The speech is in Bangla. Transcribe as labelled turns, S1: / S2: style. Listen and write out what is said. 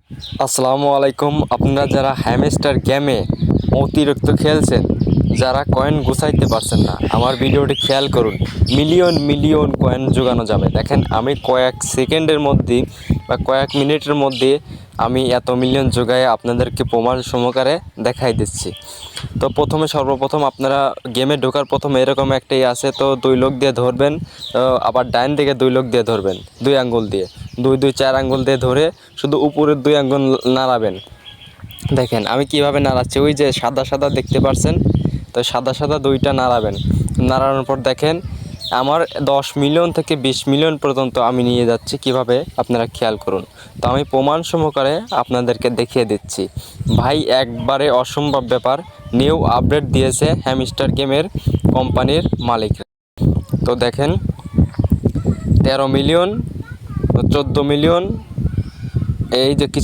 S1: আসসালামু আলাইকুম। আপনারা যারা হ্যামস্টার গেমে অতিরিক্ত খেলছেন, যারা কয়েন গুছাইতে পারছেন না, আমার ভিডিওটি খেয়াল করুন। মিলিয়ন মিলিয়ন কয়েন জোগানো যাবে। দেখেন, আমি কয়েক সেকেন্ডের মধ্যে বা কয়েক মিনিটের মধ্যে আমি এত মিলিয়ন জোগায় আপনাদেরকে প্রমাণ সহকারে দেখাই দিচ্ছি। তো সর্বপ্রথম আপনারা গেমে ঢোকার প্রথমে এরকম একটাই আছে, তো 2 লোক দিয়ে ধরবেন, আবার ডাইন দিকে 2 লোক দিয়ে ধরবেন, 2 আঙ্গুল দিয়ে, 4 আঙ্গুল দিয়ে ধরে শুধু উপরের 2 আঙ্গুল নাড়াবেন। দেখেন আমি কিভাবে নাড়াচ্ছি, ওই যে সাদা সাদা দেখতে পাচ্ছেন, তো সাদা সাদা 2টা নাড়াবেন। নাড়ানোর পর দেখেন আমার 10 মিলিয়ন থেকে 20 মিলিয়ন পর্যন্ত আমি নিয়ে যাচ্ছি। কিভাবে আপনারা খেয়াল করুন। তো আমি প্রমাণ সহকারে আপনাদেরকে দেখিয়ে দিচ্ছি ভাই, একবারে অসম্ভব ব্যাপার। নিউ আপডেট দিয়েছে হ্যামস্টার গেমের কোম্পানির মালিকরা। তো দেখেন 13 মিলিয়ন, 14 মিলিয়ন, এই যে কিছু